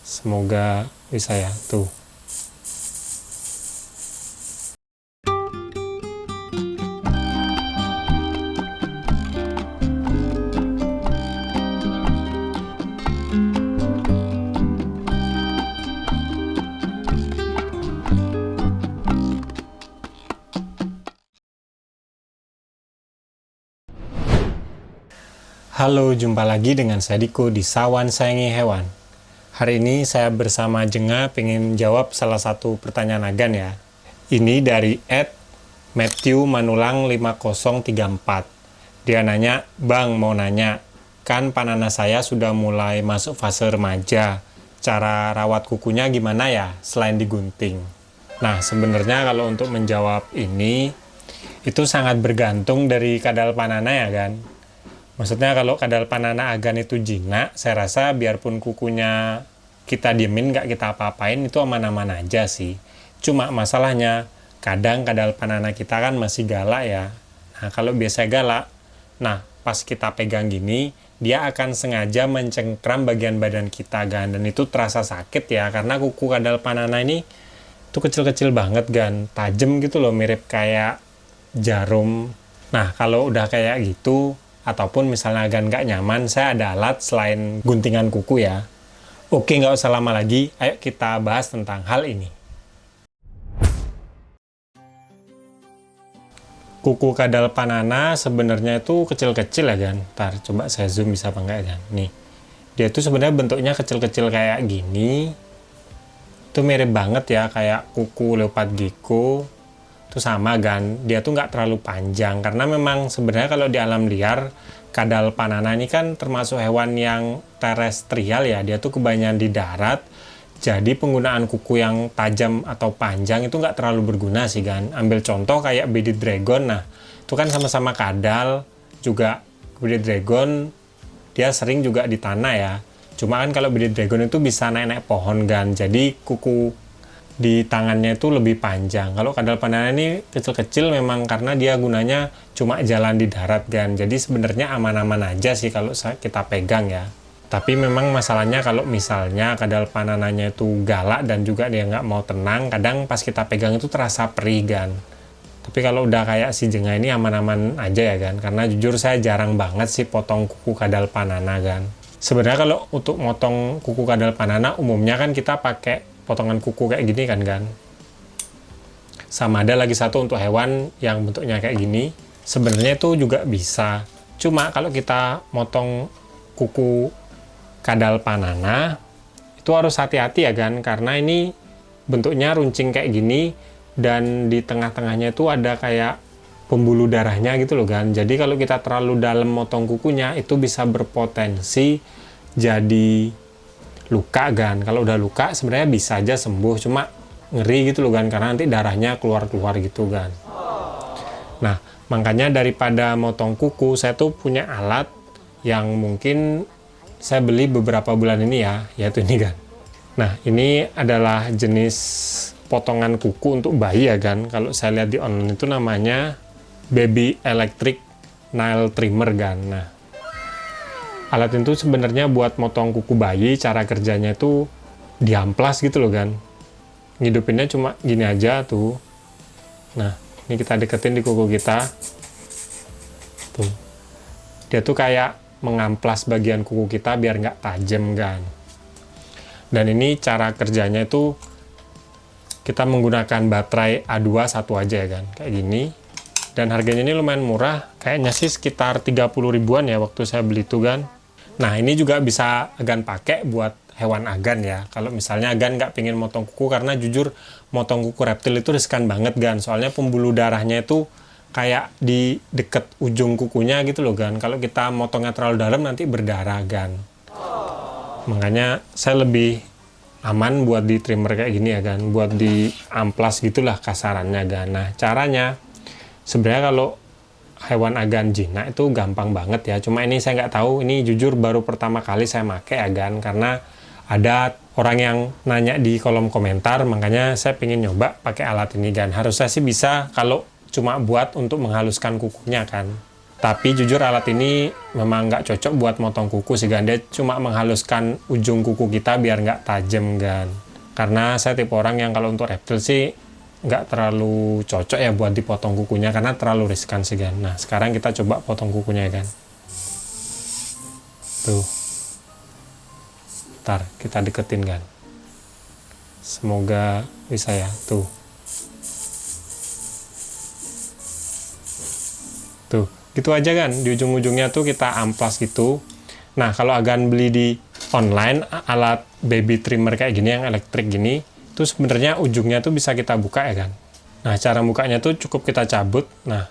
Semoga bisa ya, tuh. Halo, jumpa lagi dengan saya Diko di Sawan Sayangi Hewan. Hari ini saya bersama Jenga pengen jawab salah satu pertanyaan agan ya. Ini dari @Matthew Manulang 5034. Dia nanya, "Bang, mau nanya, kan panana saya sudah mulai masuk fase remaja. Cara rawat kukunya gimana ya selain digunting?" Nah, sebenarnya kalau untuk menjawab ini, itu sangat bergantung dari kadal panana ya kan. Maksudnya kalau kadal panana agan itu jinak, saya rasa biarpun kukunya kita diemin, nggak kita apa-apain, itu aman-aman aja sih. Cuma masalahnya, kadang kadal panana kita kan masih galak ya. Nah, kalau biasa galak, nah pas kita pegang gini, dia akan sengaja mencengkram bagian badan kita kan. Dan itu terasa sakit ya, karena kuku kadal panana ini itu kecil-kecil banget kan. Tajam gitu loh, mirip kayak jarum. Nah, kalau udah kayak gitu, ataupun misalnya agak nggak nyaman, saya ada alat selain guntingan kuku ya. Oke, nggak usah lama lagi, ayo kita bahas tentang hal ini. Kuku kadal panana sebenarnya itu kecil-kecil ya kan. Ntar coba saya zoom bisa apa enggak kan. Nih, dia tuh sebenarnya bentuknya kecil-kecil kayak gini. Itu mirip banget ya kayak kuku leopard gecko. Itu sama kan, dia tuh nggak terlalu panjang karena memang sebenarnya kalau di alam liar kadal panana ini kan termasuk hewan yang terestrial ya, dia tuh kebanyakan di darat, jadi penggunaan kuku yang tajam atau panjang itu nggak terlalu berguna sih kan. Ambil contoh kayak bearded dragon, nah itu kan sama-sama kadal, juga bearded dragon dia sering juga di tanah ya, cuma kan kalau bearded dragon itu bisa naik-naik pohon kan, jadi kuku di tangannya itu lebih panjang. Kalau kadal panana ini kecil-kecil memang karena dia gunanya cuma jalan di darat kan. Jadi sebenarnya aman-aman aja sih kalau kita pegang ya. Tapi memang masalahnya kalau misalnya kadal panananya itu galak dan juga dia nggak mau tenang, kadang pas kita pegang itu terasa perih kan. Tapi kalau udah kayak si Jenga ini aman-aman aja ya kan. Karena jujur saya jarang banget sih potong kuku kadal panana kan. Sebenarnya kalau untuk motong kuku kadal panana umumnya kan kita pakai potongan kuku kayak gini kan. Sama ada lagi satu untuk hewan yang bentuknya kayak gini. Sebenarnya itu juga bisa. Cuma kalau kita motong kuku kadal panana, itu harus hati-hati ya kan. Karena ini bentuknya runcing kayak gini. Dan di tengah-tengahnya itu ada kayak pembuluh darahnya gitu loh kan. Jadi kalau kita terlalu dalam motong kukunya, itu bisa berpotensi jadi luka kan. Kalau udah luka sebenarnya bisa aja sembuh, cuma ngeri gitu loh kan, karena nanti darahnya keluar-keluar gitu kan. Nah, makanya daripada motong kuku, saya tuh punya alat yang mungkin saya beli beberapa bulan ini ya, yaitu ini kan. Nah, ini adalah jenis potongan kuku untuk bayi ya kan. Kalau saya lihat di online itu namanya Baby Electric Nail Trimmer kan. Nah, alat itu sebenarnya buat motong kuku bayi, cara kerjanya itu diamplas gitu loh kan. Ngidupinnya cuma gini aja tuh. Nah, ini kita deketin di kuku kita. Tuh. Dia tuh kayak mengamplas bagian kuku kita biar nggak tajam kan. Dan ini cara kerjanya itu kita menggunakan baterai A2 satu aja ya kan. Kayak gini. Dan harganya ini lumayan murah. Kayaknya sih sekitar 30 ribuan ya waktu saya beli itu kan. Nah, ini juga bisa agan pakai buat hewan agan ya. Kalau misalnya agan nggak pengen motong kuku, karena jujur motong kuku reptil itu riskan banget kan. Soalnya pembuluh darahnya itu kayak di deket ujung kukunya gitu loh kan. Kalau kita motongnya terlalu dalam nanti berdarah kan. Makanya saya lebih aman buat di trimmer kayak gini ya kan. Buat di amplas gitulah kasarannya kan. Nah, caranya sebenarnya kalau hewan agan jinak itu gampang banget ya. Cuma ini saya nggak tahu, ini jujur baru pertama kali saya pakai agan, karena ada orang yang nanya di kolom komentar, makanya saya pengen nyoba pakai alat ini kan. Harusnya sih bisa kalau cuma buat untuk menghaluskan kukunya kan. Tapi jujur alat ini memang nggak cocok buat motong kuku sih kan. Dia cuma menghaluskan ujung kuku kita biar nggak tajam kan. Karena saya tipe orang yang kalau untuk reptil sih nggak terlalu cocok ya buat dipotong kukunya karena terlalu riskan sih kan. Nah sekarang kita coba potong kukunya kan. Tuh. Ntar kita deketin kan. Semoga bisa ya. Tuh. Tuh. Gitu aja kan, di ujung-ujungnya tuh kita amplas gitu. Nah kalau Agan beli di online alat baby trimmer kayak gini yang elektrik gini, itu sebenarnya ujungnya tuh bisa kita buka ya kan. Nah cara bukanya tuh cukup kita cabut. Nah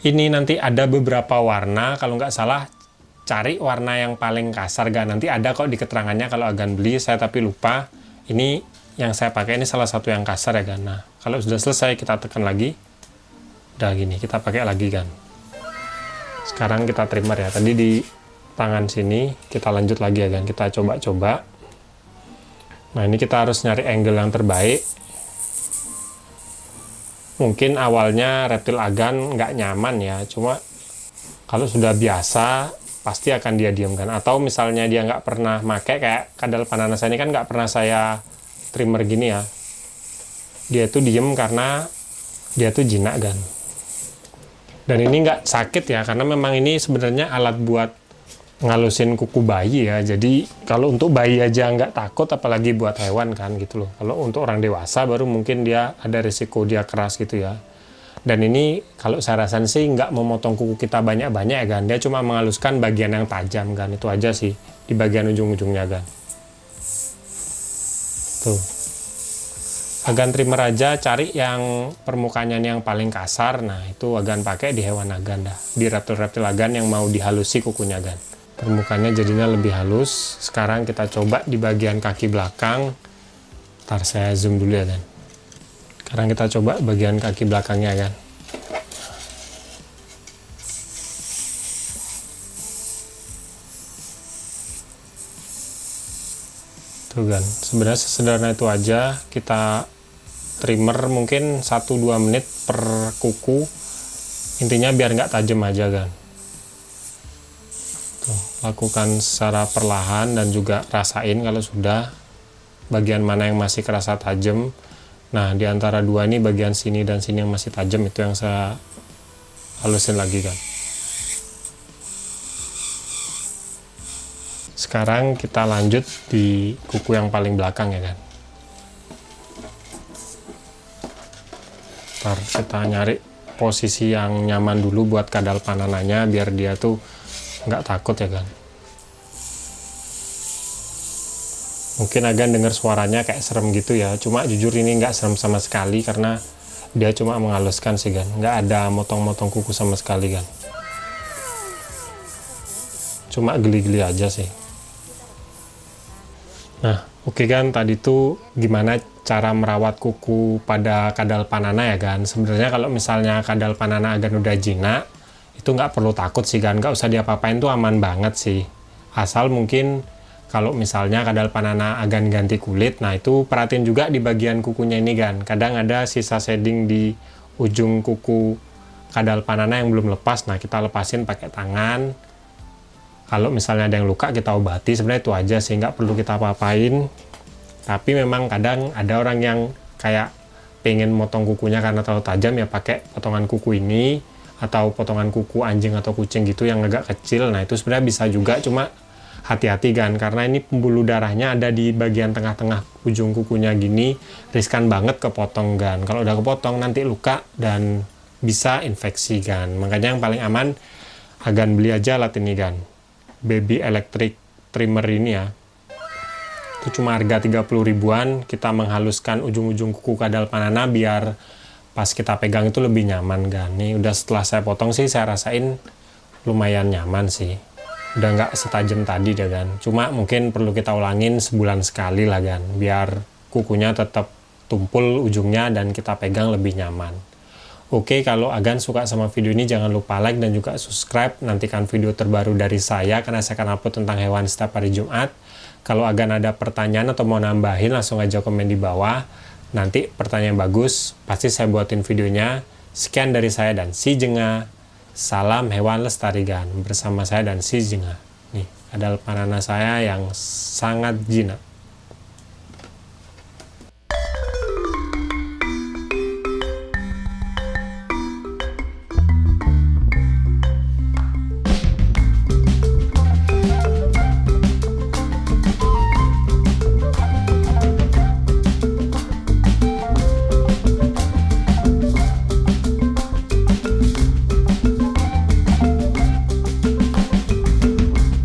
ini nanti ada beberapa warna, kalau nggak salah cari warna yang paling kasar kan. Nanti ada kok di keterangannya kalau Agan beli, saya tapi lupa. Ini yang saya pakai ini salah satu yang kasar ya kan. Nah kalau sudah selesai kita tekan lagi, udah gini kita pakai lagi kan. Sekarang kita trimmer ya, tadi di tangan sini, kita lanjut lagi ya kan, kita coba-coba. Nah ini kita harus nyari angle yang terbaik. Mungkin awalnya reptil Agan nggak nyaman ya, cuma kalau sudah biasa, pasti akan dia diam kan. Atau misalnya dia nggak pernah pakai, kayak kadal Panana ini kan nggak pernah saya trimmer gini ya. Dia tuh diem karena dia tuh jinak kan. Dan ini nggak sakit ya, karena memang ini sebenarnya alat buat ngalusin kuku bayi ya. Jadi kalau untuk bayi aja nggak takut, apalagi buat hewan kan gitu loh. Kalau untuk orang dewasa baru mungkin dia ada risiko dia keras gitu ya. Dan ini kalau saya rasain sih nggak memotong kuku kita banyak-banyak ya kan. Dia cuma menghaluskan bagian yang tajam kan. Itu aja sih di bagian ujung-ujungnya kan. Tuh. Agan trimmer aja cari yang permukaannya yang paling kasar. Nah itu Agan pakai di hewan Agan dah, di reptil-reptil Agan yang mau dihalusi kukunya Agan. Permukaannya jadinya lebih halus. Sekarang kita coba di bagian kaki belakang. Ntar saya zoom dulu ya kan. Sekarang kita coba bagian kaki belakangnya kan. Tuh kan, sebenarnya sesederhana itu aja. Kita trimmer mungkin 1-2 menit per kuku, intinya biar nggak tajam aja kan. Tuh, lakukan secara perlahan dan juga rasain kalau sudah bagian mana yang masih kerasa tajam. Nah di antara dua ini bagian sini dan sini yang masih tajam, itu yang saya halusin lagi kan. Sekarang kita lanjut di kuku yang paling belakang ya kan. Ntar kita nyari posisi yang nyaman dulu buat kadal Panananya biar dia tuh nggak takut ya kan. Mungkin Agan dengar suaranya kayak serem gitu ya, cuma jujur ini nggak serem sama sekali karena dia cuma menghaluskan sih kan, nggak ada motong-motong kuku sama sekali kan, cuma geli-geli aja sih. Nah oke kan, tadi tuh gimana cara merawat kuku pada kadal Panana ya kan. Sebenarnya kalau misalnya kadal Panana Agan udah jinak, itu nggak perlu takut sih kan, nggak usah diapa-apain, tuh aman banget sih. Asal mungkin kalau misalnya kadal Panana Agan ganti kulit, nah itu perhatiin juga di bagian kukunya ini kan. Kadang ada sisa shading di ujung kuku kadal Panana yang belum lepas, nah kita lepasin pakai tangan. Kalau misalnya ada yang luka kita obati, sebenarnya itu aja sih, nggak perlu kita apa-apain. Tapi memang kadang ada orang yang kayak pengen motong kukunya karena terlalu tajam ya, pakai potongan kuku ini atau potongan kuku anjing atau kucing gitu yang agak kecil. Nah itu sebenarnya bisa juga, cuma hati-hati kan, karena ini pembuluh darahnya ada di bagian tengah-tengah ujung kukunya gini, riskan banget kepotong kan. Kalau udah kepotong nanti luka dan bisa infeksi kan. Makanya yang paling aman Agan beli aja alat ini kan, baby electric trimmer ini ya. Itu cuma harga 30 ribuan, kita menghaluskan ujung-ujung kuku kadal Panana biar pas kita pegang itu lebih nyaman kan. Nih udah setelah saya potong sih saya rasain lumayan nyaman sih, udah nggak setajam tadi deh kan. Cuma mungkin perlu kita ulangin sebulan sekali lah kan, biar kukunya tetap tumpul ujungnya dan kita pegang lebih nyaman. Oke, kalau Agan suka sama video ini jangan lupa like dan juga subscribe. Nantikan video terbaru dari saya karena saya akan upload tentang hewan setiap hari Jumat. Kalau Agan ada pertanyaan atau mau nambahin, langsung aja komen di bawah. Nanti pertanyaan bagus, pasti saya buatin videonya. Sekian dari saya dan si Jenga. Salam hewan lestari gan bersama saya dan si Jingga. Nih, ada lepah nanas saya yang sangat jinak.